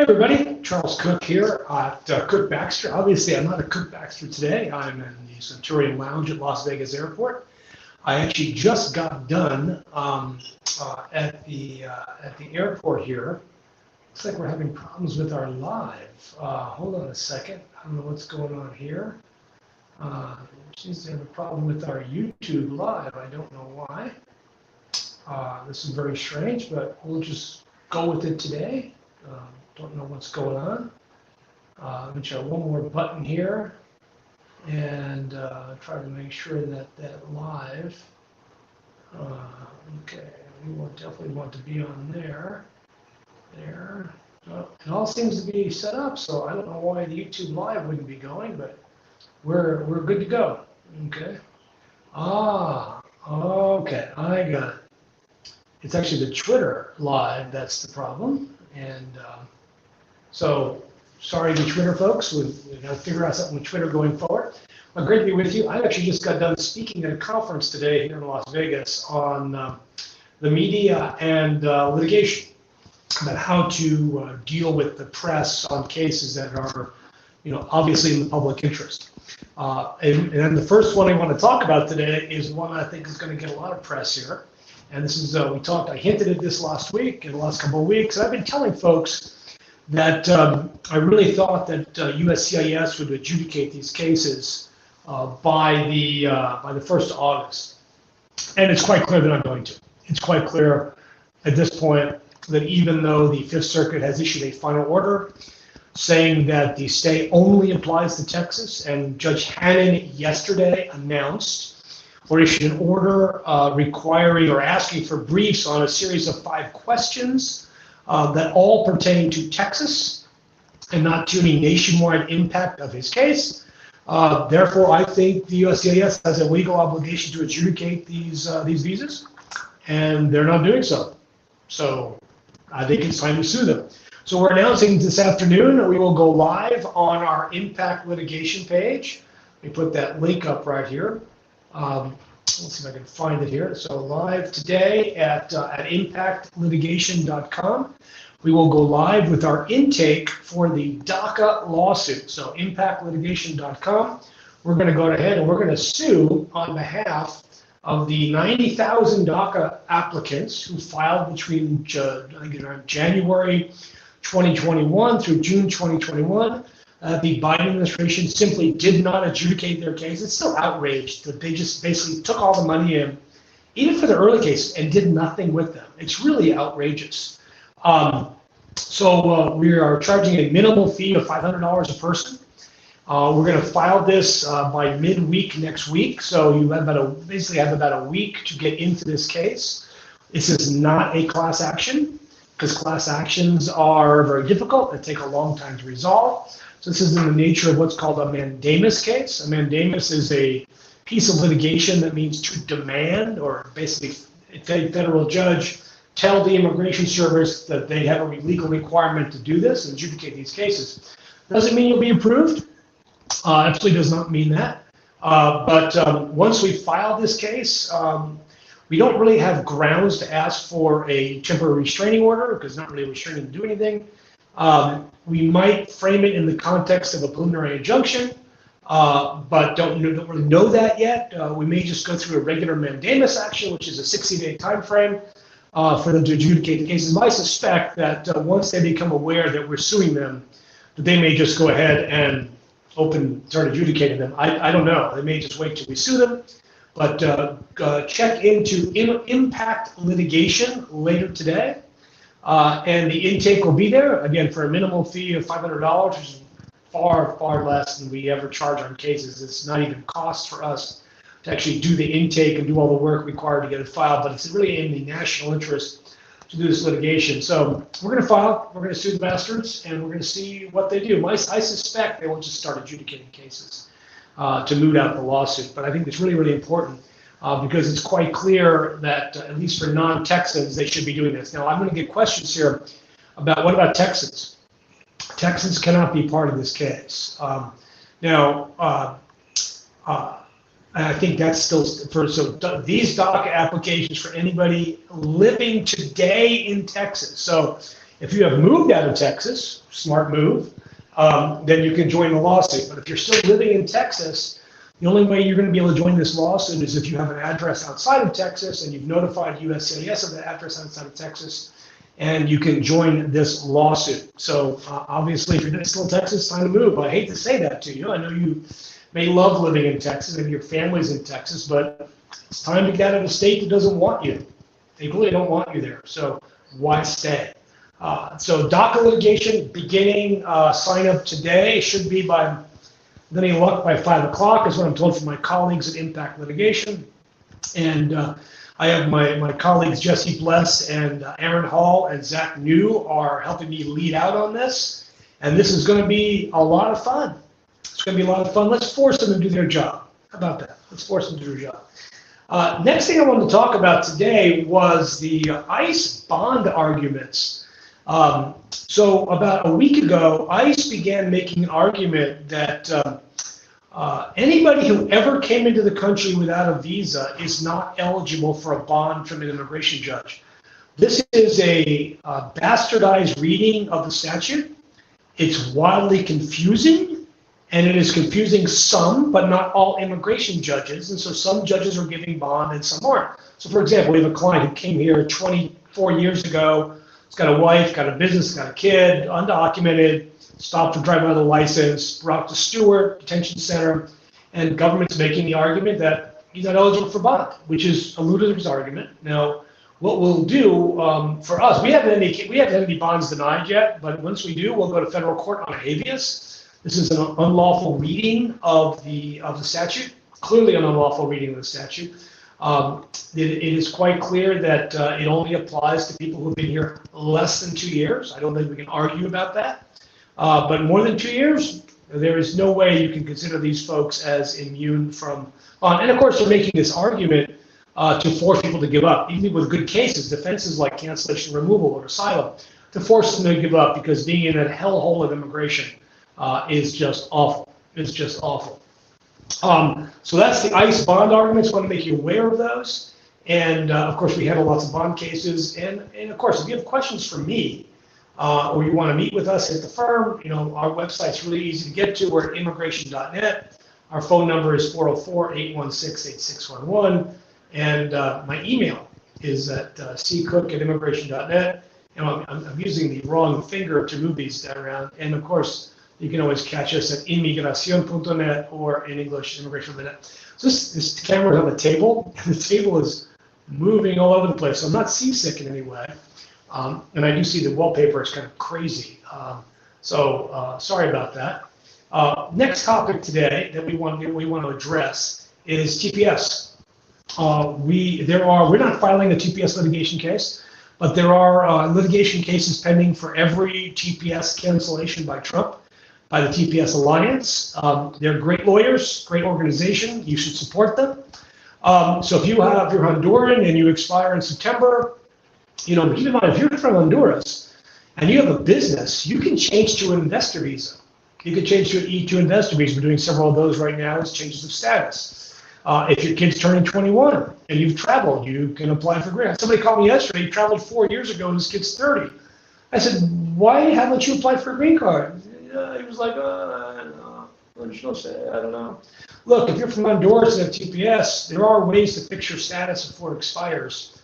Hey everybody, Charles Cook here at Cook Baxter. Obviously, I'm not at Cook Baxter today. I'm in the Centurion Lounge at Las Vegas Airport. I actually just got done at the airport here. Looks like we're having problems with our live. Hold on a second. I don't know what's going on here. Seems to have a problem with our YouTube live. I don't know why. This is very strange, but we'll just go with it today. Don't know what's going on. Let me try one more button here and try to make sure that live. Okay, we will definitely want to be on there. There. It all seems to be set up, so I don't know why the YouTube live wouldn't be going, but we're good to go. Okay. Okay, I got it. It's actually the Twitter live that's the problem, and so sorry to Twitter folks. We've got to figure out something with Twitter going forward. Well, great to be with you. I actually just got done speaking at a conference today here in Las Vegas on the media and litigation, about how to deal with the press on cases that are, obviously in the public interest. And then the first one I want to talk about today is one I think is going to get a lot of press here. And this is, I hinted at this last week, in the last couple of weeks. I've been telling folks that I really thought that USCIS would adjudicate these cases by the 1st of August. And it's quite clear they're not going to. It's quite clear at this point that even though the Fifth Circuit has issued a final order saying that the stay only applies to Texas, and Judge Hannon yesterday announced or issued an order requiring or asking for briefs on a series of 5 questions that all pertain to Texas and not to any nationwide impact of his case. Therefore, I think the USCIS has a legal obligation to adjudicate these visas, and they're not doing so. So I think it's time to sue them. So we're announcing this afternoon that we will go live on our impact litigation page. Let me put that link up right here. Let's see if I can find it here. So live today at impactlitigation.com. We will go live with our intake for the DACA lawsuit. So impactlitigation.com. We're going to go ahead and we're going to sue on behalf of the 90,000 DACA applicants who filed between January 2021 through June 2021. The Biden administration simply did not adjudicate their case. It's still outraged that they just basically took all the money in, even for the early cases, and did nothing with them. It's really outrageous. So we are charging a minimal fee of $500 a person. We're going to file this by midweek next week. So you have basically have about a week to get into this case. This is not a class action, because class actions are very difficult. They take a long time to resolve. So this is in the nature of what's called a mandamus case. A mandamus is a piece of litigation that means to demand, or basically a federal judge tell the Immigration Service that they have a legal requirement to do this and adjudicate these cases. Doesn't mean you'll be approved. Absolutely does not mean that. But once we file this case, we don't really have grounds to ask for a temporary restraining order, because not really restraining to do anything. We might frame it in the context of a preliminary injunction, but don't really know that yet. We may just go through a regular mandamus action, which is a 60-day time frame for them to adjudicate the cases. I suspect that once they become aware that we're suing them, that they may just go ahead and start adjudicating them. I don't know. They may just wait till we sue them. But check into Impact Litigation later today. And the intake will be there, again, for a minimal fee of $500, which is far, far less than we ever charge on cases. It's not even cost for us to actually do the intake and do all the work required to get it filed, but it's really in the national interest to do this litigation. So we're going to file, we're going to sue the bastards, and we're going to see what they do. I suspect they will just start adjudicating cases to moot out the lawsuit, but I think it's really, really important. Because it's quite clear that, at least for non-Texans, they should be doing this. Now, I'm going to get questions here about what about Texans? Texans cannot be part of this case. And I think that's still these DACA applications for anybody living today in Texas. So If you have moved out of Texas, smart move, then you can join the lawsuit. But if you're still living in Texas, the only way you're going to be able to join this lawsuit is if you have an address outside of Texas and you've notified USCIS of that address outside of Texas, and you can join this lawsuit. So obviously, if you're still in Texas, time to move. I hate to say that to you. I know you may love living in Texas and your family's in Texas, but it's time to get out of a state that doesn't want you. They really don't want you there. So why stay? So DACA litigation beginning, sign up today. Should be by, with any luck, by 5 o'clock is what I'm told from my colleagues at Impact Litigation. And I have my colleagues Jesse Bless and Aaron Hall and Zach New are helping me lead out on this. And this is going to be a lot of fun. It's going to be a lot of fun. Let's force them to do their job. How about that? Let's force them to do their job. Next thing I wanted to talk about today was the ICE bond arguments. So about a week ago, ICE began making an argument that anybody who ever came into the country without a visa is not eligible for a bond from an immigration judge. This is a bastardized reading of the statute. It's wildly confusing. And it is confusing some, but not all immigration judges. And so some judges are giving bond and some aren't. So for example, we have a client who came here 24 years ago. He's got a wife, got a business, got a kid, undocumented, stopped for driving without a license, brought to Stewart Detention Center, and government's making the argument that he's not eligible for bond, which is a ludicrous argument. Now, what we'll do for us, we haven't had any bonds denied yet, but once we do, we'll go to federal court on a habeas. This is an unlawful reading of the statute, clearly an unlawful reading of the statute. It is quite clear that it only applies to people who've been here less than 2 years. I don't think we can argue about that. But more than 2 years, there is no way you can consider these folks as immune from bond. And of course, they're making this argument to force people to give up, even with good cases, defenses like cancellation, removal, or asylum, to force them to give up because being in that hellhole of immigration is just awful. It's just awful. So that's the ICE bond arguments. I want to make you aware of those. And of course, we handle lots of bond cases. And of course, if you have questions for me or you want to meet with us at the firm, our website's really easy to get to. We're at immigration.net. Our phone number is 404-816-8611. And my email is at ccook@immigration.net. And I'm using the wrong finger to move these down around. And of course, you can always catch us at inmigracion.net or in English, immigration.net. So this camera is on the table, and the table is moving all over the place. So I'm not seasick in any way. And I do see the wallpaper is kind of crazy. So sorry about that. Next topic today that we want to address is TPS. We're not filing a TPS litigation case, but there are litigation cases pending for every TPS cancellation by Trump, by the TPS Alliance. They're great lawyers, great organization. You should support them. So if you're Honduran and you expire in September, keep in mind, if you're from Honduras and you have a business, you can change to an investor visa. You can change to an E2 investor visa. We're doing several of those right now as changes of status. If your kid's turning 21 and you've traveled, you can apply for green card. Somebody called me yesterday, he traveled 4 years ago and his kid's 30. I said, why haven't you applied for a green card? He was like, I don't know. I don't know. Look, if you're from Honduras and have TPS, there are ways to fix your status before it expires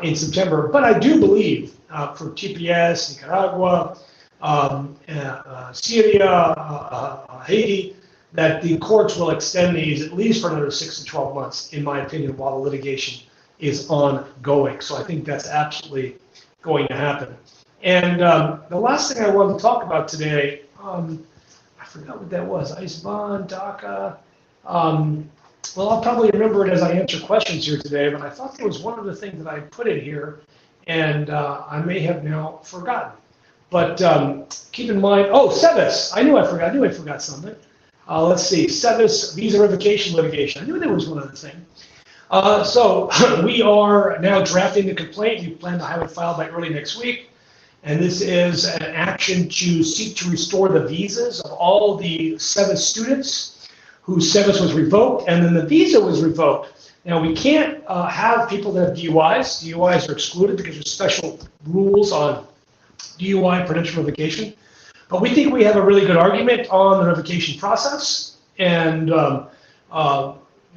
in September. But I do believe for TPS, Nicaragua, Syria, Haiti, that the courts will extend these at least for another 6 to 12 months, in my opinion, while the litigation is ongoing. So I think that's absolutely going to happen. And the last thing I wanted to talk about today, I forgot what that was, ICE bond, DACA. Well, I'll probably remember it as I answer questions here today, but I thought there was one other thing that I put in here, and I may have now forgotten. But keep in mind, SEVIS. I knew I forgot something. Let's see, SEVIS Visa Revocation litigation. I knew there was one other thing. So we are now drafting the complaint. We plan to have it filed by early next week. And this is an action to seek to restore the visas of all the SEVIS students whose SEVIS was revoked, and then the visa was revoked. Now, we can't have people that have DUIs. DUIs are excluded because there's special rules on DUI, prudential revocation. But we think we have a really good argument on the revocation process, and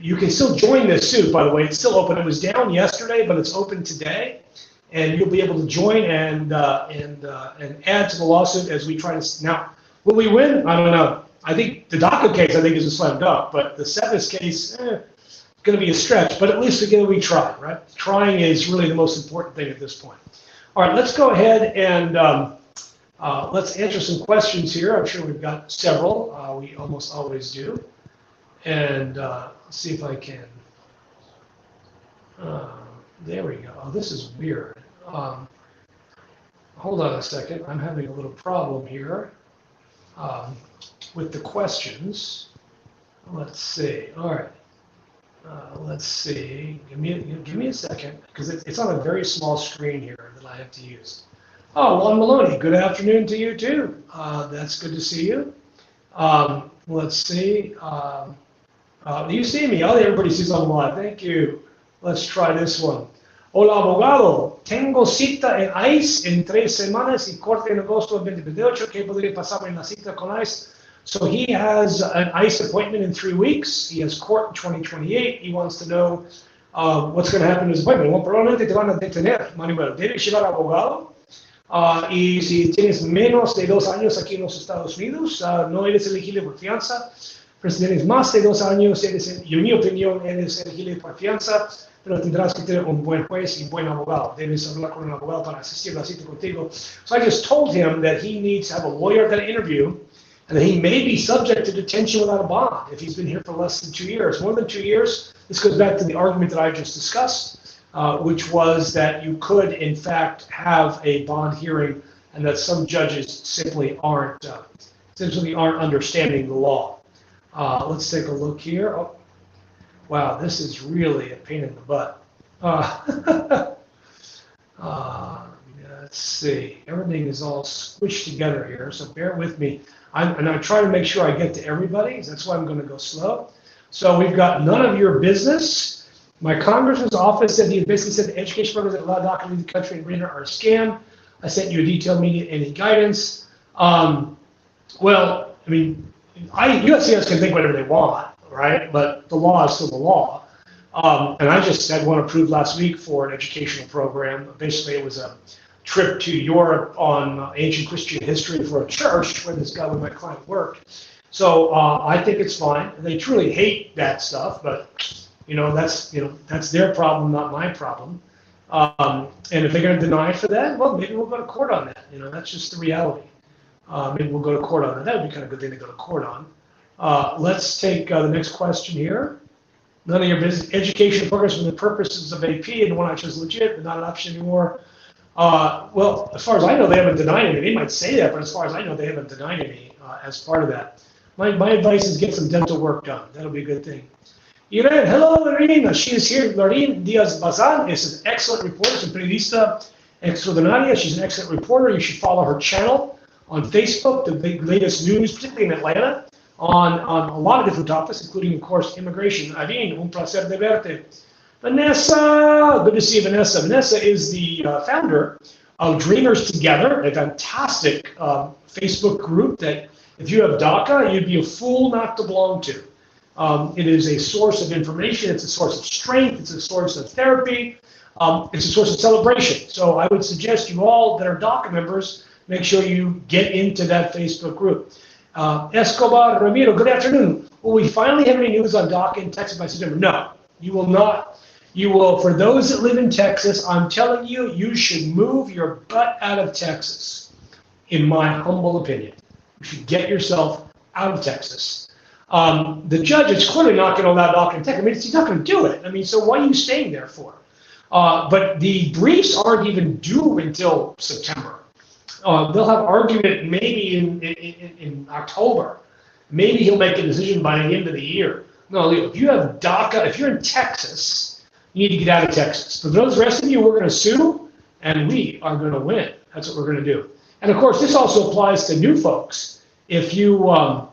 you can still join this suit, by the way. It's still open. It was down yesterday, but it's open today, and you'll be able to join and add to the lawsuit as we try to. Now, will we win? I don't know. I think the DACA case, I think, is a slam dunk, but the SEVIS case, going to be a stretch. But at least again, we try, right? Trying is really the most important thing at this point. All right, let's go ahead and let's answer some questions here. I'm sure we've got several. We almost always do. And see if I can. There we go. Oh, this is weird. Hold on a second. I'm having a little problem here with the questions. Let's see. All right. Let's see. Give me a second, because it's on a very small screen here that I have to use. Oh, Juan Maloney, good afternoon to you too. That's good to see you. Let's see. You see me? Oh, everybody sees on live. Thank you. Let's try this one. Hola, abogado. Tengo cita en ICE en 3 semanas y corte en agosto del 2028. ¿Qué podría pasar en la cita con ICE? So he has an ICE appointment in 3 weeks. He has court in 2028. He wants to know what's going to happen to his appointment. Well, probablemente te van a detener, Manuel. Debes llevar abogado. Y si tienes menos de 2 años aquí en los Estados Unidos, no eres elegible por fianza. Pero si tienes más de 2 años, y en mi opinión, eres elegible por fianza, pero tendrás que tener un buen juez y buen abogado. Debes hablar con un abogado para asistir a la cita contigo. So I just told him that he needs to have a lawyer at that interview, and that he may be subject to detention without a bond if he's been here for less than 2 years. More than 2 years, this goes back to the argument that I just discussed, which was that you could, in fact, have a bond hearing, and that some judges simply aren't understanding the law. Let's take a look here. Oh, wow, this is really a pain in the butt. Let's see. Everything is all squished together here, so bear with me. I'm trying to make sure I get to everybody. That's why I'm going to go slow. So we've got none of your business. My congressman's office said he basically said the education programs that allow DACA to leave the country and greener are a scam. I sent you a detailed media any guidance. Well, I mean, USCIS can think whatever they want, right? But the law is still the law. And I just had one approved last week for an educational program. Basically, it was a trip to Europe on ancient Christian history for a church where my client worked. So I think it's fine. They truly hate that stuff, but that's their problem, not my problem. And if they're going to deny it for that, well, maybe we'll go to court on that. That's just the reality. Maybe we'll go to court on it. That would be kind of a good thing to go to court on. Let's take the next question here. None of your business education programs for the purposes of AP, and the one I chose legit, but not an option anymore. Well, as far as I know, they haven't denied any. They might say that, but as far as I know, they haven't denied any as part of that. My advice is get some dental work done. That'll be a good thing. Irene, hello, Lorena. She is here. Lorena Diaz-Bazan is an excellent reporter. She's a periodista extraordinaria. She's an excellent reporter. You should follow her channel on Facebook, the big latest news, particularly in Atlanta, on a lot of different topics, including, of course, immigration. Irene, un placer de verte. Vanessa, good to see you, Vanessa. Vanessa is the founder of Dreamers Together, a fantastic Facebook group that if you have DACA, you'd be a fool not to belong to. It is a source of information, it's a source of strength, it's a source of therapy, it's a source of celebration. So I would suggest you all that are DACA members, make sure you get into that Facebook group. Escobar Ramiro, good afternoon. Will we finally have any news on DACA in Texas by September? No, you will not. You will, for those that live in Texas, I'm telling you, you should move your butt out of Texas, in my humble opinion. You should get yourself out of Texas. The judge is clearly not going to allow DACA in Texas. I mean, he's not going to do it. I mean, so what are you staying there for? But the briefs aren't even due until September. They'll have argument maybe in October. Maybe he'll make a decision by the end of the year. No, if you have DACA, if you're in Texas, you need to get out of Texas. But those rest of you, we're going to sue, and we are going to win. That's what we're going to do. And of course, this also applies to new folks. If you are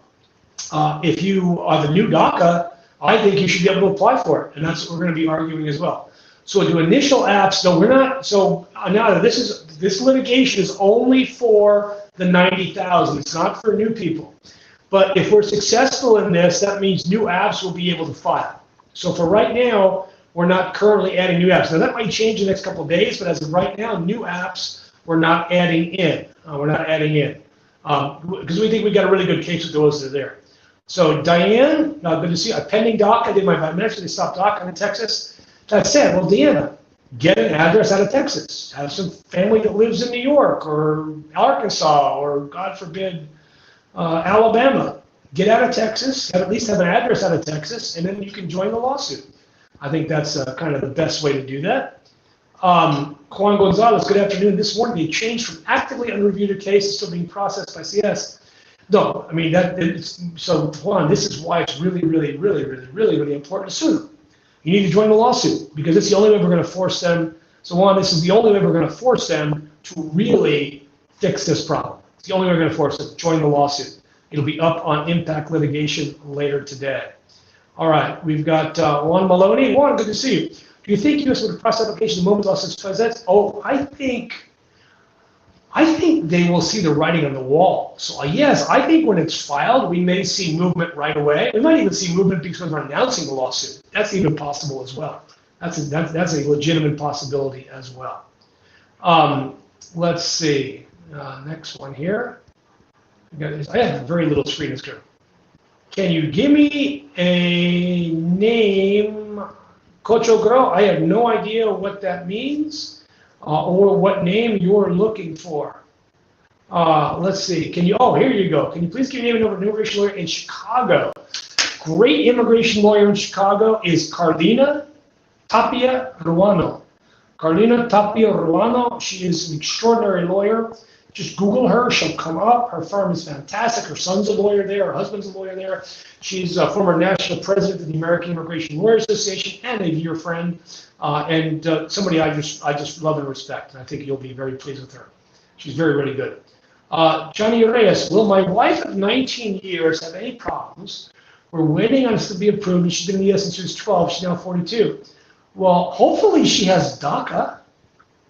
the new DACA, I think you should be able to apply for it, and that's what we're going to be arguing as well. So to initial apps, no, we're not. So now this is this litigation is only for the 90,000. It's not for new people. But if we're successful in this, that means new apps will be able to file. So for right now, we're not currently adding new apps. Now that might change in the next couple of days, but as of right now, new apps we're not adding in. Because we think we got a really good case with those that are there. So Diane, good to see you. Pending DACA, I did my biometrics. They stopped DACA in Texas. That said, well, Deanna, get an address out of Texas. Have some family that lives in New York or Arkansas or, God forbid, Alabama. Get out of Texas, at least have an address out of Texas, and then you can join the lawsuit. I think that's kind of the best way to do that. Juan Gonzalez, good afternoon. This morning they changed from actively unreviewed case to still being processed by CS. No, I mean, so Juan, this is why it's really, really, really, really, really, really important to sue them. You need to join the lawsuit because it's the only way we're going to force them. So Juan, this is the only way we're going to force them to really fix this problem. It's the only way we're going to force them to join the lawsuit. It'll be up on Impact Litigation later today. All right, we've got Juan Maloney. Juan, good to see you. Do you think U.S. would process application the moment lawsuits presents? Oh, I think they will see the writing on the wall. So yes, I think when it's filed, we may see movement right away. We might even see movement because we're announcing the lawsuit. That's even possible as well. That's a legitimate possibility as well. Let's see. Next one here. I have very little screen screen. Can you give me a name, Cocho Gro? I have no idea what that means or what name you're looking for. Let's see. Can you? Oh, here you go. Can you please give me a name of an immigration lawyer in Chicago? Great immigration lawyer in Chicago is Carlina Tapia Ruano. Carlina Tapia Ruano. She is an extraordinary lawyer. Just Google her, she'll come up. Her firm is fantastic. Her son's a lawyer there, her husband's a lawyer there. She's a former national president of the American Immigration Lawyers Association and a dear friend, and somebody I just love and respect, and I think you'll be very pleased with her. She's very, really good. Johnny Reyes, will my wife of 19 years have any problems? We're waiting on this to be approved, and she's been in the U.S. since she was 12. She's now 42. Well, hopefully she has DACA.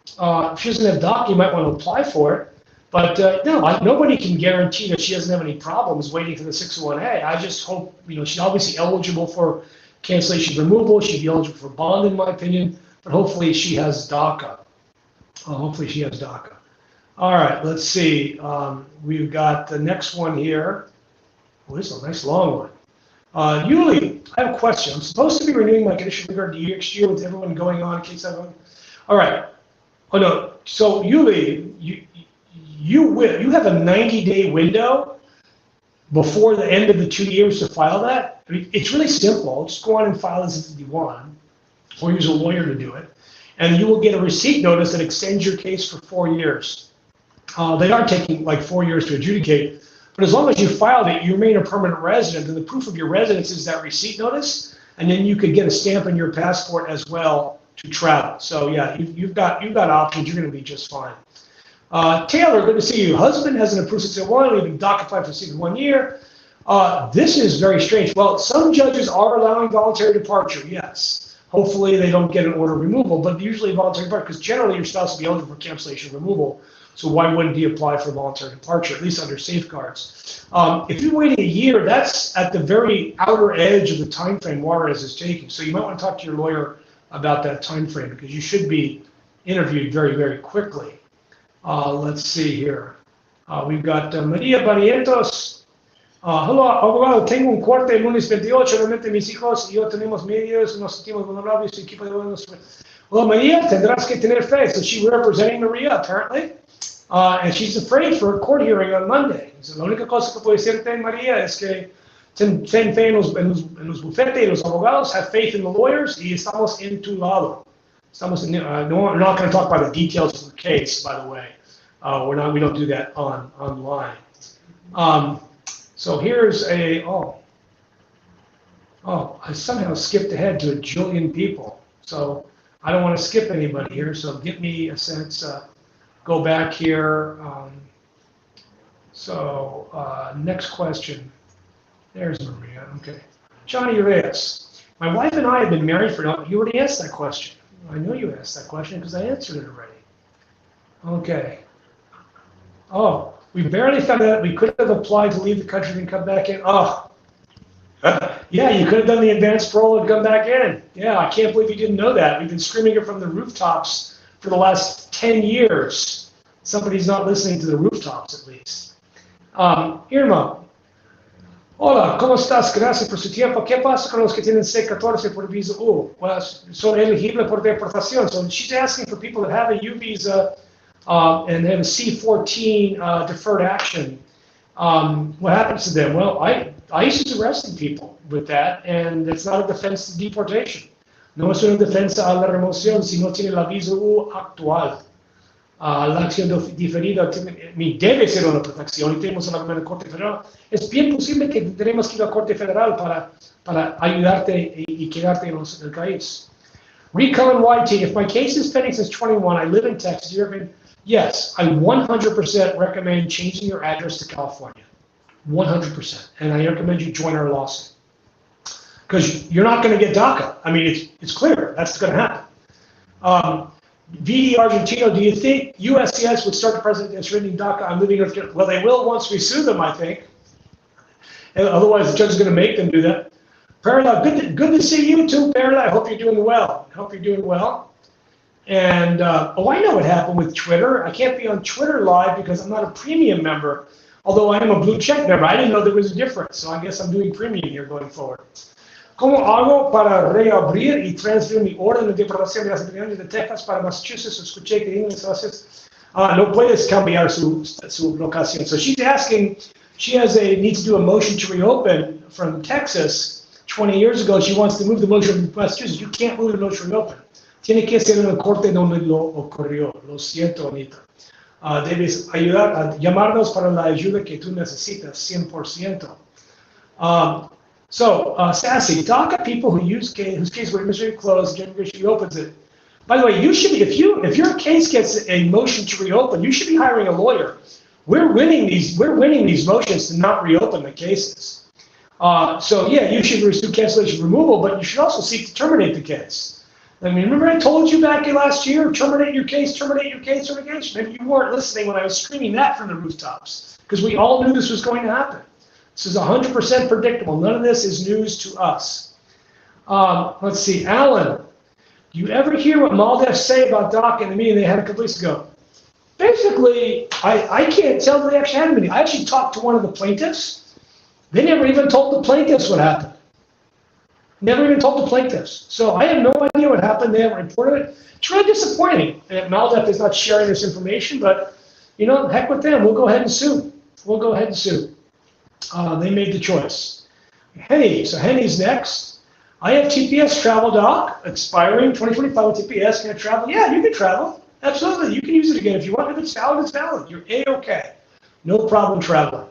If she doesn't have DACA, you might want to apply for it. But no, nobody can guarantee that she doesn't have any problems waiting for the 601A. I just hope, she's obviously eligible for cancellation removal. She'd be eligible for bond, in my opinion. But hopefully she has DACA. All right, let's see. We've got the next one here. Oh, this is a nice long one. Yuli, I have a question. I'm supposed to be renewing my conditional regard next year with everyone going on in case I'm going. All right. Oh, no. So, Yuli, you have a 90-day window before the end of the 2 years to file that. I mean, it's really simple. Just go on and file as if you want, or use a lawyer to do it, and you will get a receipt notice that extends your case for 4 years. They are taking like 4 years to adjudicate, but as long as you filed it, you remain a permanent resident, and the proof of your residence is that receipt notice, and then you could get a stamp on your passport as well to travel. So yeah, you've got options. You're going to be just fine. Taylor, good to see you. Husband has an approved 601, leaving DACA applied for 1 year. This is very strange. Well, some judges are allowing voluntary departure, yes. Hopefully they don't get an order of removal, but usually voluntary departure, because generally your spouse will be eligible for cancellation removal. So why wouldn't he apply for voluntary departure, at least under safeguards? If you're waiting a year, that's at the very outer edge of the time frame Juarez is taking. So you might want to talk to your lawyer about that time frame, because you should be interviewed very, very quickly. Let's see here. We've got Maria Barrientos. Hello, abogado. Tengo un corte el lunes 28. Realmente mis hijos y yo tenemos medios, nos sentimos vulnerables. Su equipo de Well, Maria, tendrás que tener fe. So she's representing Maria, apparently. And she's afraid for a court hearing on Monday. So la única cosa que puedo decirte, María, es que ten fe en los bufetes y los abogados, have faith in the lawyers, y estamos en tu lado. We're not going to talk about the details of the case, by the way. We don't do that online. So here's I somehow skipped ahead to a jillion people. So I don't want to skip anybody here. So give me a sense. Go back here. Next question. There's Maria. Okay. Johnny Reyes. My wife and I have been married for. You already asked that question. I know you asked that question because I answered it already. Okay. Oh, we barely found out we could have applied to leave the country and come back in. Oh, yeah, you could have done the advanced parole and come back in. Yeah, I can't believe you didn't know that. We've been screaming it from the rooftops for the last 10 years. Somebody's not listening to the rooftops, at least. Irma, hola, ¿cómo estás? Gracias por su tiempo. ¿Qué pasa con los que tienen C-14 por visa U? Well, son elegibles por deportación. So she's asking for people that have a U visa and they have a C-14 deferred action. What happens to them? Well, ICE is arresting people with that, and it's not a defense to deportation. No es una defensa a la remoción si no tiene la visa U actual. La acción diferida debe ser una protección y tenemos la Corte Federal. Es bien posible que tenemos que ir a la Corte Federal para ayudarte y quedarte en el país. Recall and YT, if my case is pending since 21, I live in Texas, yes, I 100% recommend changing your address to California. 100%. And I recommend you join our lawsuit. Because you're not going to get DACA. I mean, it's clear. That's going to happen. VD Argentino, do you think USCIS would start the president against renting DACA? I'm living in. Well, they will once we sue them, I think. And otherwise, the judge is going to make them do that. Perla, good to see you too, Perla. I hope you're doing well. And, I know what happened with Twitter. I can't be on Twitter live because I'm not a premium member, although I am a blue check member. I didn't know there was a difference, so I guess I'm doing premium here going forward. ¿Cómo hago para reabrir y transferir mi orden de deportación de las autoridades de Texas para Massachusetts? Escuché que entonces no puedes cambiar su locación. So she's asking, needs to do a motion to reopen from Texas 20 years ago. She wants to move the motion to Massachusetts. You can't move the motion to reopen. Tiene que ser en la corte donde lo ocurrió. Lo siento, Anita. Debes ayudar a llamarnos para la ayuda que tú necesitas, 100%. Sassy, DACA people whose case were administratively closed, immigration reopens it. By the way, you should be, if your case gets a motion to reopen, you should be hiring a lawyer. We're winning these motions to not reopen the cases. You should pursue cancellation removal, but you should also seek to terminate the case. I mean, remember I told you back last year, terminate your case. Maybe you weren't listening when I was screaming that from the rooftops, because we all knew this was going to happen. This is 100% predictable. None of this is news to us. Let's see, Alan, do you ever hear what Mandamus say about DACA in the meeting they had a couple weeks ago? Basically, I can't tell that they actually had a meeting. I actually talked to one of the plaintiffs. They never even told the plaintiffs what happened. Never even told the plaintiffs. So I have no idea what happened. They haven't reported it. It's really disappointing that Mandamus is not sharing this information, but, heck with them. We'll go ahead and sue. They made the choice. Henny, so Henny's next. I have TPS travel doc expiring 2025 with TPS. Can I travel? Yeah, you can travel. Absolutely. You can use it again if you want. If it's valid, it's valid. You're A-okay. No problem traveling.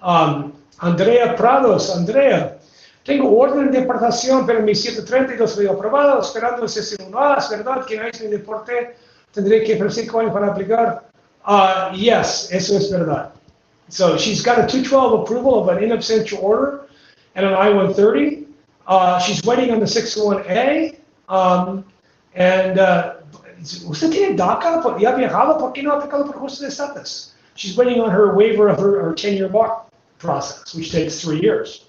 Andrea Prados. Andrea, tengo orden de deportación, pero mi 732 fue aprobado, esperando el 61A. ¿Es verdad que no es mi deporte? Tendré que esperar 5 años para aplicar. Yes, eso es verdad. So she's got a 212 approval of an in absentia order and an I-130. She's waiting on the 601A. ¿Usted tiene DACA? ¿Ya ha viajado? ¿Por qué no ha aplicado por ajuste de estatus? She's waiting on her waiver of her 10-year bar process, which takes 3 years.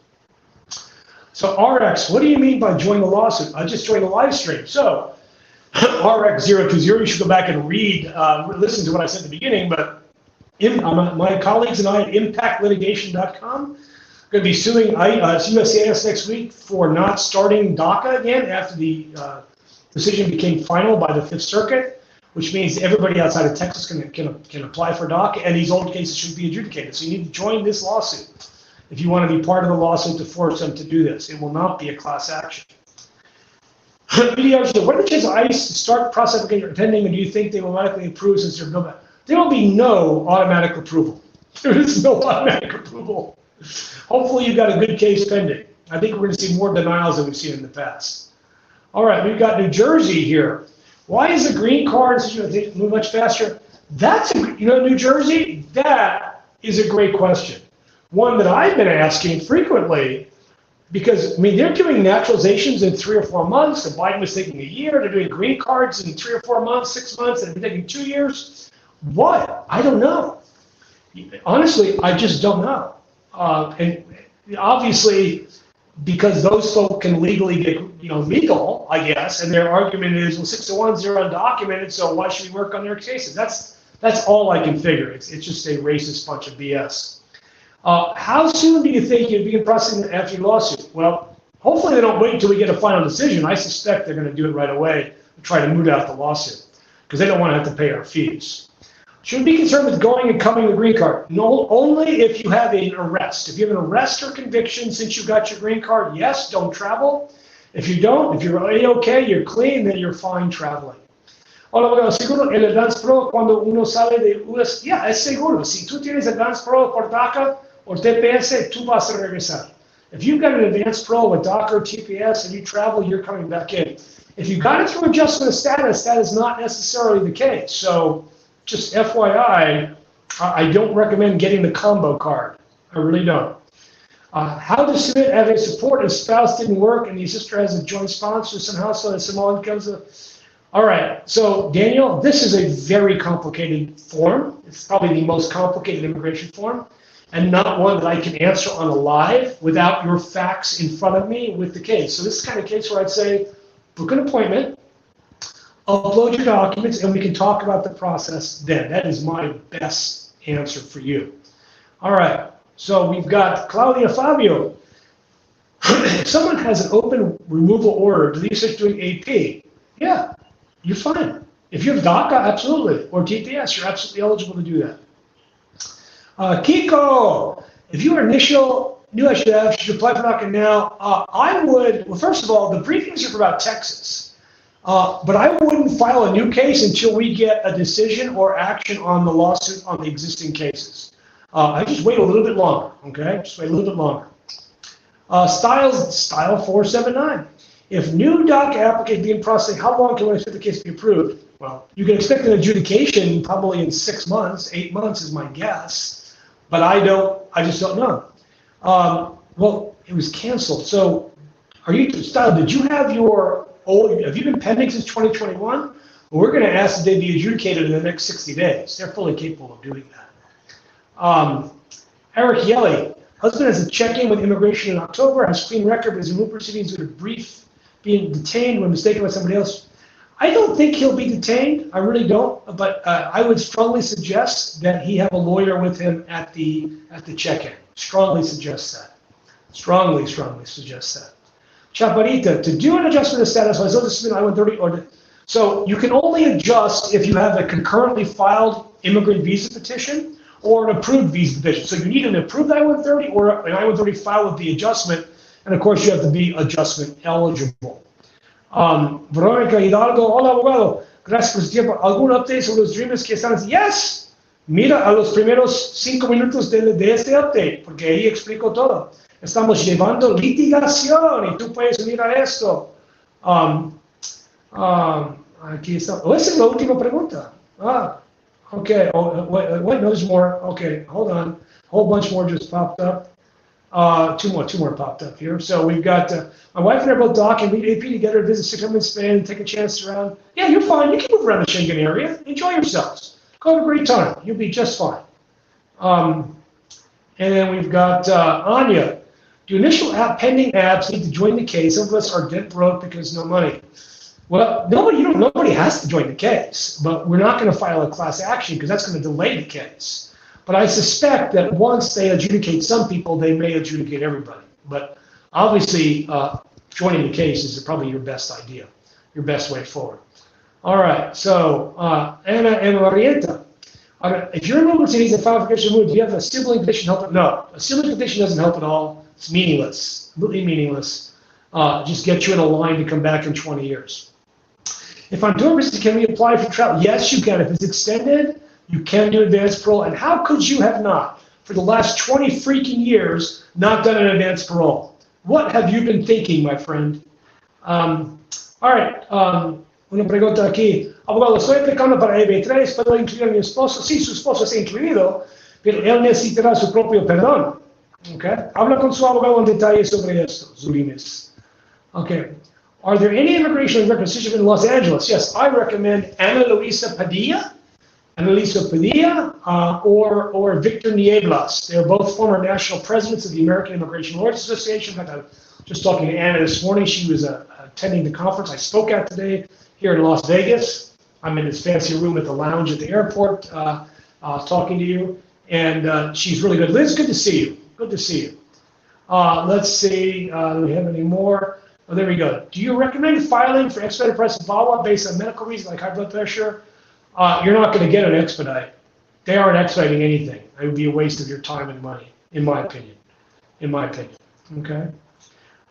So RX, what do you mean by join the lawsuit? I just joined the live stream. So RX020, you should go back and listen to what I said at the beginning, but my colleagues and I at impactlitigation.com are going to be suing USCIS next week for not starting DACA again after the decision became final by the Fifth Circuit, which means everybody outside of Texas can apply for DACA, and these old cases should be adjudicated. So you need to join this lawsuit if you want to be part of the lawsuit to force them to do this. It will not be a class action. What are the chances of ICE to start the process pending, and do you think they will automatically approve since there's no? There will be no automatic approval. There is no automatic approval. Hopefully you've got a good case pending. I think we're going to see more denials than we've seen in the past. All right, we've got New Jersey here. Why is the green card move much faster? New Jersey, that is a great question. One that I've been asking frequently, because, they're doing naturalizations in 3 or 4 months, and Biden was taking a year. They're doing green cards in 3 or 4 months, 6 months, and they're taking 2 years. What? I don't know. Honestly, I just don't know. And obviously, because those folk can legally get, legal, I guess, and their argument is, well, 601s are undocumented, so why should we work on their cases? That's all I can figure. It's just a racist bunch of BS. How soon do you think you'd begin processing after your lawsuit? Well, hopefully they don't wait until we get a final decision. I suspect they're going to do it right away and try to moot out the lawsuit because they don't want to have to pay our fees. Should we be concerned with going and coming the green card? No, only if you have an arrest. If you have an arrest or conviction since you got your green card, yes, don't travel. If you don't, if you're okay, you're clean, then you're fine traveling. Hola, abogado, seguro el advance pro cuando uno sale de US, yeah, es seguro. Si tú tienes advance pro por DACA or TPS, tú vas a regresar. If you've got an advance pro with DACA or TPS and you travel, you're coming back in. If you got it through adjustment of status, that is not necessarily the case. So just FYI, I don't recommend getting the combo card. I really don't. How to submit having support if spouse didn't work and the sister has a joint sponsor somehow so that someone comes to... All right, so Daniel, this is a very complicated form. It's probably the most complicated immigration form and not one that I can answer on a live without your facts in front of me with the case. So this is the kind of case where I'd say, book an appointment, upload your documents, and we can talk about the process then. That is my best answer for you. All right, so we've got Claudia Fabio. If someone has an open removal order, do you start doing AP? Yeah, you're fine. If you have DACA, absolutely, or TPS, you're absolutely eligible to do that. Kiko, if you are initial new SEVIS, should apply for DACA now. I would, well, first of all, the briefings are about Texas. But I wouldn't file a new case until we get a decision or action on the lawsuit on the existing cases. I just wait a little bit longer, okay? Just wait a little bit longer. Style 479. If new DACA application being processed, how long can we expect the case to be approved? Well, you can expect an adjudication probably in 6 months, 8 months is my guess, but I just don't know. Well, it was canceled. So Style, did you have have you been pending since 2021? Well, we're going to ask that they be adjudicated in the next 60 days. They're fully capable of doing that. Eric Yelly, husband has a check-in with immigration in October, has clean record, but his removal proceedings with a brief being detained when mistaken by somebody else. I don't think he'll be detained. I really don't. But I would strongly suggest that he have a lawyer with him at the check-in. Strongly suggest that. Strongly suggest that. Chaparita, to do an adjustment of status, I was submit I-130 so you can only adjust if you have a concurrently filed immigrant visa petition or an approved visa petition. So you need an approved I-130 or an I-130 filed with the adjustment, and of course you have to be adjustment eligible. Veronica Hidalgo, hola abogado, gracias por su tiempo. ¿Algún update sobre los dreamers que están así? Yes, mira a los primeros 5 minutos de este update, porque ahí explico todo. Estamos llevando litigación y tú puedes unir a esto. Aquí está. Esa es la última pregunta. Okay. Wait, no, there's more. Okay, hold on. A whole bunch more just popped up. Two more popped up here. So we've got my wife and I are both docking. We AP together, visit 6 months in Spain, take a chance around. Yeah, you're fine. You can move around the Schengen area. Enjoy yourselves. Go have a great time. You'll be just fine. And then we've got Anya. Do initial pending apps need to join the case? Some of us are dead broke because no money. Well, nobody has to join the case, but we're not going to file a class action because that's going to delay the case. But I suspect that once they adjudicate some people, they may adjudicate everybody. But obviously, joining the case is probably your best idea, your best way forward. All right, so Ana and Marietta. If you're in Oklahoma City and file for petition removed, do you have a sibling petition help? No, a sibling petition doesn't help at all. It's meaningless, completely meaningless. Just get you in a line to come back in 20 years. If I'm doing business, can we apply for travel? Yes, you can. If it's extended, you can do advanced parole. And how could you have not, for the last 20 freaking years, not done an advanced parole? What have you been thinking, my friend? All right. Una pregunta aquí. Abogado, estoy aplicando para EB3, ¿puedo incluir a mi esposo? Sí, su esposo está incluido, pero él necesitará su propio perdón. Okay. Habla con su abogado en detalle sobre esto, Zulines. Okay. Are there any immigration records in Los Angeles? Yes, I recommend Ana Luisa Padilla Analiso Padilla or Victor Nieblas. They're both former national presidents of the American Immigration Lawyers Association. In fact, I was just talking to Anna this morning. She was attending the conference I spoke at today here in Las Vegas. I'm in this fancy room at the lounge at the airport talking to you. And she's really good. Liz, good to see you. Good to see you. Let's see, do we have any more? Oh, there we go. Do you recommend filing for expedited price of VAWA based on medical reasons like high blood pressure? You're not going to get an expedite. They aren't expediting anything. It would be a waste of your time and money, in my opinion. In my opinion. Okay.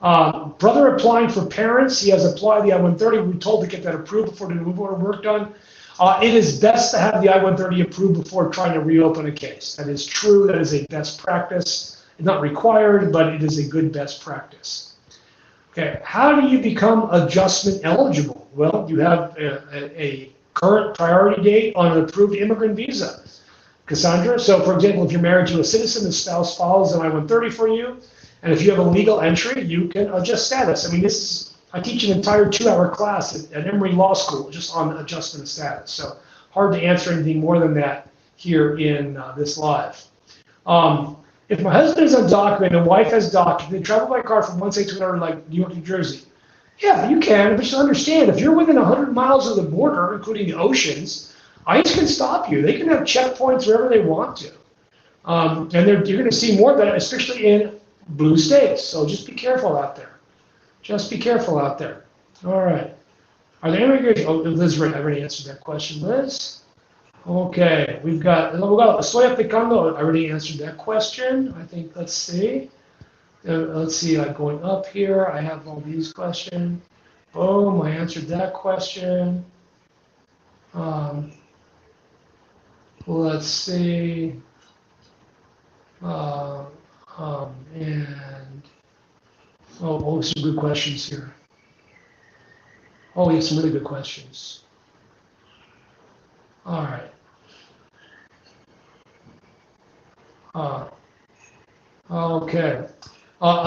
Brother applying for parents. He has applied the I-130. We're told to get that approved before the move order work done. It is best to have the I-130 approved before trying to reopen a case. That is true. That is a best practice. It's not required, but it is a good best practice. Okay, how do you become adjustment eligible? Well, you have a current priority date on an approved immigrant visa, Cassandra. So, for example, if you're married to a citizen, the spouse files an I-130 for you, and if you have a legal entry, you can adjust status. I mean, I teach an entire 2-hour class at Emory Law School just on adjustment of status. So, hard to answer anything more than that here in this live. If my husband is undocumented and wife has DACA, they travel by car from one state to another, like New York, New Jersey. Yeah, you can, but you understand, if you're within 100 miles of the border, including the oceans, ICE can stop you. They can have checkpoints wherever they want to. And you're going to see more of that, especially in blue states. So just be careful out there. Just be careful out there. All right. Are there immigration? Oh, Liz, I already answered that question, Liz. Okay, we've got, estoy aplicando. I already answered that question. I think, let's see. Let's see, going up here, I have all these questions. Boom, I answered that question. Let's see. And, some good questions here. Oh, we have some really good questions. All right. Okay.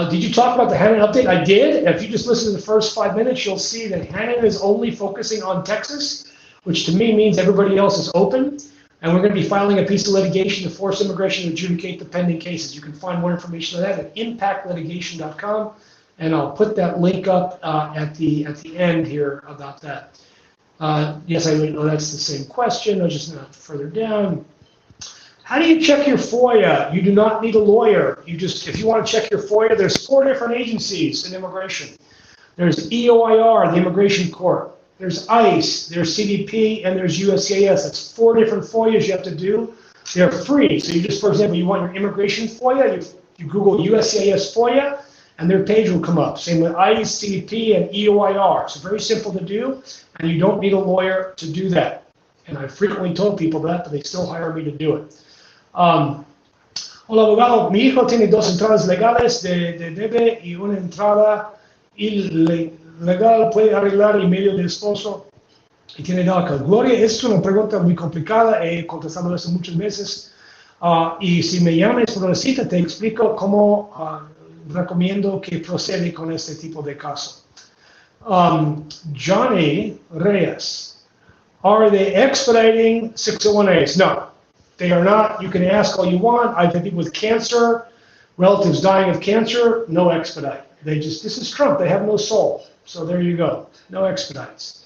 Did you talk about the Hannon update? I did. If you just listen to the first 5 minutes, you'll see that Hannon is only focusing on Texas, which to me means everybody else is open. And we're going to be filing a piece of litigation to force immigration to adjudicate the pending cases. You can find more information on that at impactlitigation.com. And I'll put that link up at the end here about that. Yes, I know that's the same question. I'll just not further down. How do you check your FOIA? You do not need a lawyer. If you want to check your FOIA, there's 4 different agencies in immigration. There's EOIR, the Immigration Court. There's ICE, there's CBP, and there's USCIS. That's 4 different FOIAs you have to do. They're free. So you just, for example, you want your immigration FOIA, you Google USCIS FOIA, and their page will come up. Same with ICE, CBP, and EOIR. So very simple to do, and you don't need a lawyer to do that. And I've frequently told people that, but they still hire me to do it. Hola, abogado. Mi hijo tiene 2 entradas legales de debe y una entrada ilegal. Puede arreglar el medio del esposo y tiene DACA. Gloria, es una pregunta muy complicada. He contestado eso muchas veces. Y si me llamas por una cita, te explico cómo recomiendo que procede con este tipo de caso. Johnny Reyes, are they expediting 601As? No. They are not. You can ask all you want. I've had people with cancer, relatives dying of cancer, no expedite. This is Trump. They have no soul. So there you go. No expedites.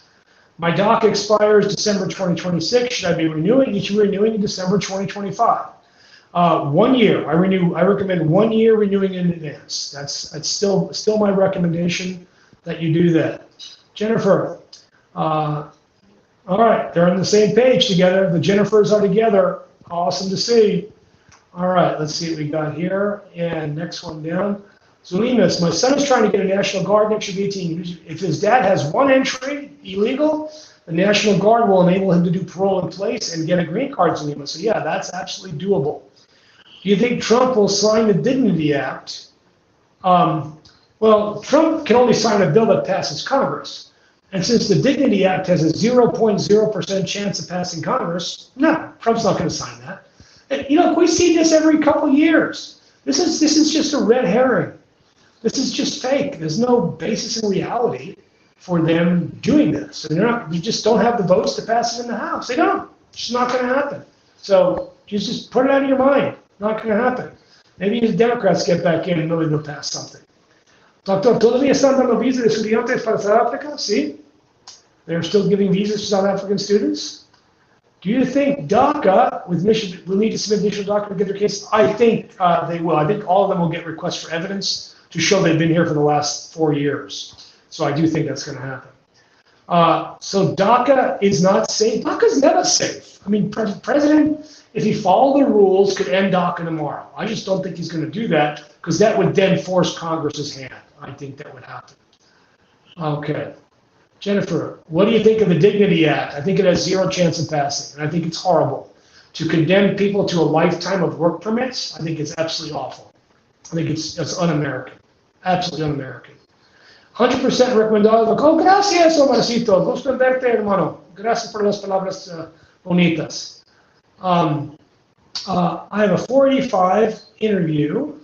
My DACA expires December 2026. Should I be renewing? You should be renewing in December 2025. 1 year. I recommend 1 year renewing in advance. That's still my recommendation that you do that. Jennifer. All right. They're on the same page together. The Jennifers are together. Awesome to see. All right, let's see what we got here. And next one down. Zulimas, my son is trying to get a National Guard next year 18. If his dad has 1 entry illegal, the National Guard will enable him to do parole in place and get a green card, Zulima. So yeah, that's absolutely doable. Do you think Trump will sign the Dignity Act? Well, Trump can only sign a bill that passes Congress. And since the Dignity Act has a 0.0% chance of passing Congress, no, Trump's not going to sign that. And, we see this every couple of years. This is just a red herring. This is just fake. There's no basis in reality for them doing this. And they just don't have the votes to pass it in the House. They don't. It's just not going to happen. So just put it out of your mind. Not going to happen. Maybe the Democrats get back in and maybe they'll pass something. Doctor, ¿todavía están dando visas de estudiantes para South Africa? Sí. They're still giving visas to South African students. Do you think DACA with Michigan will need to submit additional DACA to get their case? I think they will. I think all of them will get requests for evidence to show they've been here for the last 4 years. So I do think that's going to happen. So DACA is not safe. DACA is never safe. I mean, President, if he followed the rules, could end DACA tomorrow. I just don't think he's going to do that because that would then force Congress's hand. I think that would happen. Okay. Jennifer, what do you think of the Dignity Act? I think it has zero chance of passing, and I think it's horrible. To condemn people to a lifetime of work permits, I think it's absolutely awful. I think it's un-American, absolutely un-American. 100% recomendado. Oh, gracias, Omarcito. Gusto en verte, hermano. Gracias por las palabras bonitas. I have a 485 interview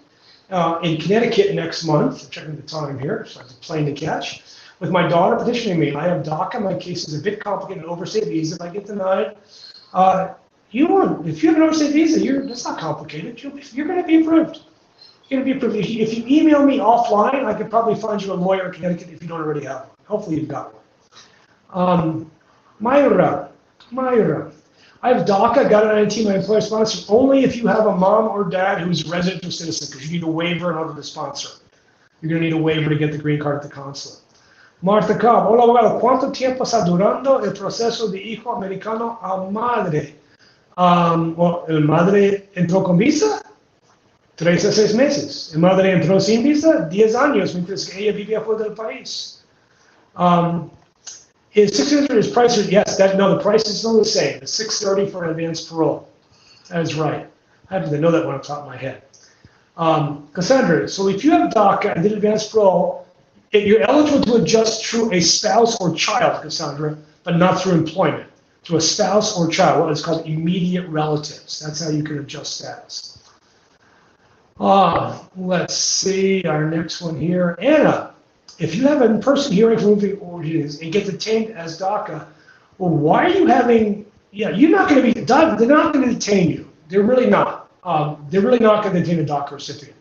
in Connecticut next month. I'm checking the time here, so I have a plane to catch. With my daughter petitioning me. I have DACA. My case is a bit complicated. An overstay visa. If I get denied, if you have an overstay visa, that's not complicated. You're going to be approved. You're going to be approved. If you email me offline, I could probably find you a lawyer in Connecticut if you don't already have one. Hopefully you've got one. Myra, I have DACA, got an INT, my employer sponsor, only if you have a mom or dad who's resident or citizen, because you need a waiver in order to sponsor. You're going to need a waiver to get the green card at the consulate. Martha Cobb, hola abogado, ¿cuánto tiempo está durando el proceso de hijo americano a madre? ¿El madre entró con visa? 3 a 6 meses. El madre entró sin visa, 10 años, mientras que ella vivía fuera del país. Is $600 price? Yes, the price is still the same. It's $630 for an advanced parole. That is right. I happen to know that one off the top of my head. Cassandra, so if you have DACA and did advanced parole, you're eligible to adjust through a spouse or child, Cassandra, but not through employment. Through a spouse or child, what is called immediate relatives. That's how you can adjust status. Let's see our next one here. Anna, if you have an in-person hearing for moving origins and get detained as DACA, well, why are you having? Yeah, you're not going to be. They're not going to detain you. They're really not. They're really not going to detain a DACA recipient.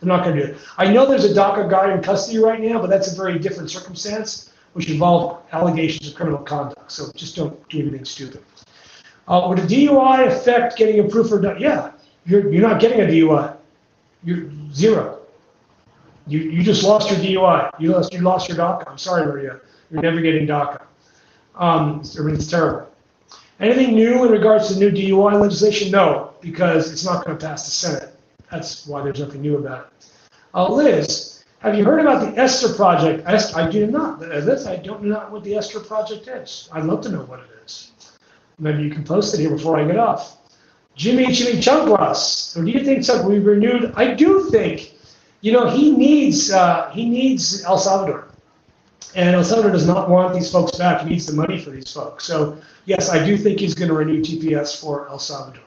They're not going to do it. I know there's a DACA guy in custody right now, but that's a very different circumstance, which involve allegations of criminal conduct. So just don't do anything stupid. Would a DUI affect getting approved for DACA? Yeah, you're not getting a DUI. You're zero. You just lost your DUI. You lost your DACA. I'm sorry, Maria. You're never getting DACA. It's terrible. Anything new in regards to new DUI legislation? No, because it's not going to pass the Senate. That's why there's nothing new about it. Liz, have you heard about the Esther Project? I do not. Liz, I don't know what the Esther Project is. I'd love to know what it is. Maybe you can post it here before I get off. Jimmy Chunglas, or do you think so? We renewed? I do think, he needs El Salvador. And El Salvador does not want these folks back. He needs the money for these folks. So, yes, I do think he's going to renew TPS for El Salvador.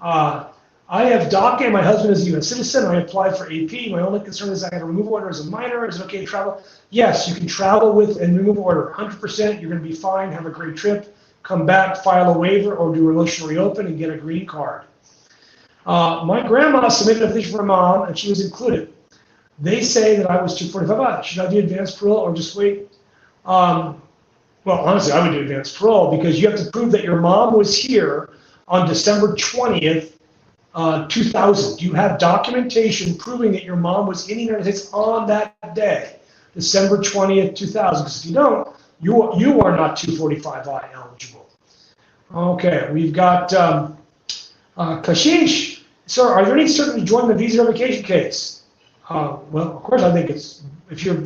I have DACA and my husband is a U.S. citizen. I applied for AP. My only concern is I got a removal order as a minor. Is it okay to travel? Yes, you can travel with a removal order. 100%. You're going to be fine. Have a great trip. Come back, file a waiver, or do a motion to reopen and get a green card. My grandma submitted a petition for her mom, and she was included. They say that I was 245. Should I do advanced parole or just wait? Well, honestly, I would do advanced parole because you have to prove that your mom was here on December 20th, 2000. You have documentation proving that your mom was in the United States on that day, December 20th, 2000. Because if you don't, you are not 245I eligible. Okay, we've got Kashish. Sir, are there any certainty to join the visa revocation case? Well, of course, I think it's, if you're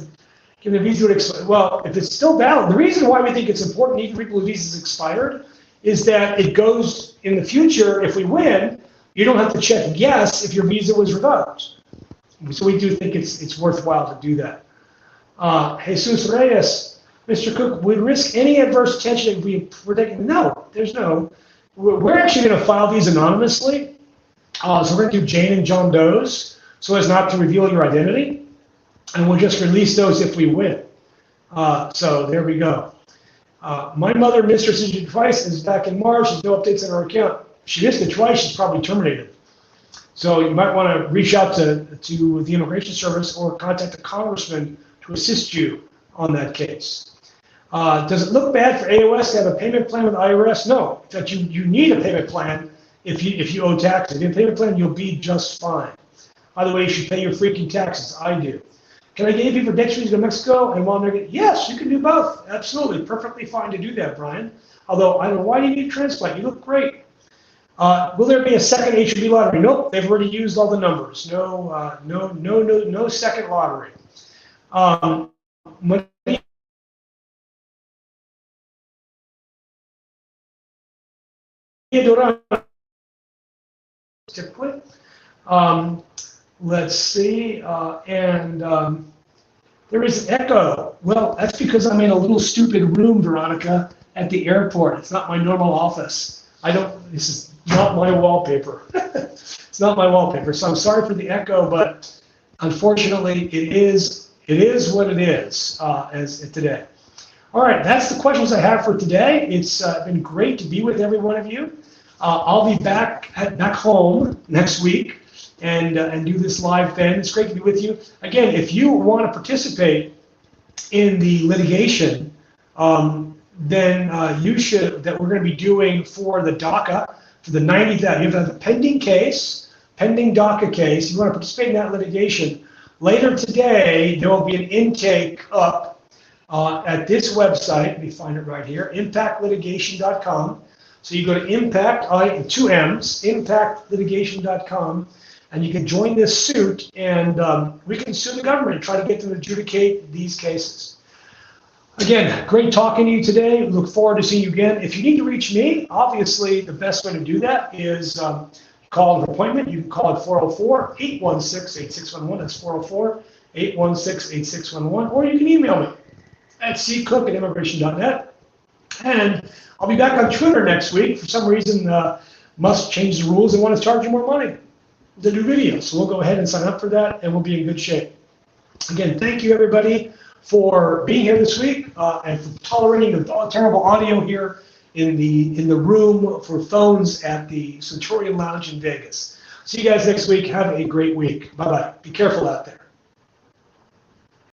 given a visa, if it's still valid, the reason why we think it's important, even for people whose visas expired, is that it goes in the future, if we win, you don't have to check yes if your visa was revoked. So we do think it's worthwhile to do that. Jesus Reyes, Mr. Cook, would risk any adverse attention if we were taking? No, there's no. We're actually going to file these anonymously. So we're going to do Jane and John Doe's so as not to reveal your identity. And we'll just release those if we win. So there we go. My mother missed her citizenship twice, and it's back in March. There's no updates on her account. She missed it twice. She's probably terminated. So you might want to reach out to the Immigration Service or contact a congressman to assist you on that case. Does it look bad for AOS to have a payment plan with IRS? No. In fact, you need a payment plan if you owe taxes. If you have a payment plan, you'll be just fine. By the way, you should pay your freaking taxes. I do. Can I get you for debt to go to Mexico and while they're getting? Yes, you can do both. Absolutely, perfectly fine to do that, Brian. Although I don't know why do you need a transplant? You look great. Will there be a second HB lottery? Nope, they've already used all the numbers. No second lottery. Typically. Let's see, there is an echo. Well, that's because I'm in a little stupid room, Veronica, at the airport. It's not my normal office. This is not my wallpaper. It's not my wallpaper, so I'm sorry for the echo, but unfortunately, it is what it is as of today. All right, that's the questions I have for today. It's been great to be with every one of you. I'll be back home next week and do this live then. It's great to be with you. Again, if you want to participate in the litigation, then you should, that we're going to be doing for the DACA, for the 90th, you have to have a pending DACA case. You want to participate in that litigation. Later today, there will be an intake up at this website. Let me find it right here, impactlitigation.com. So you go to impact, 2 M's, impactlitigation.com, and you can join this suit, and we can sue the government and try to get them to adjudicate these cases. Again, great talking to you today. Look forward to seeing you again. If you need to reach me, obviously the best way to do that is call an appointment. You can call it 404-816-8611. That's 404-816-8611. Or you can email me at ccook@immigration.net. And I'll be back on Twitter next week. For some reason, Musk changed the rules and want to charge you more money to do videos. So we'll go ahead and sign up for that, and we'll be in good shape. Again, thank you, everybody, for being here this week and for tolerating the terrible audio here in the room for phones at the Centurion Lounge in Vegas. See you guys next week. Have a great week. Bye-bye. Be careful out there.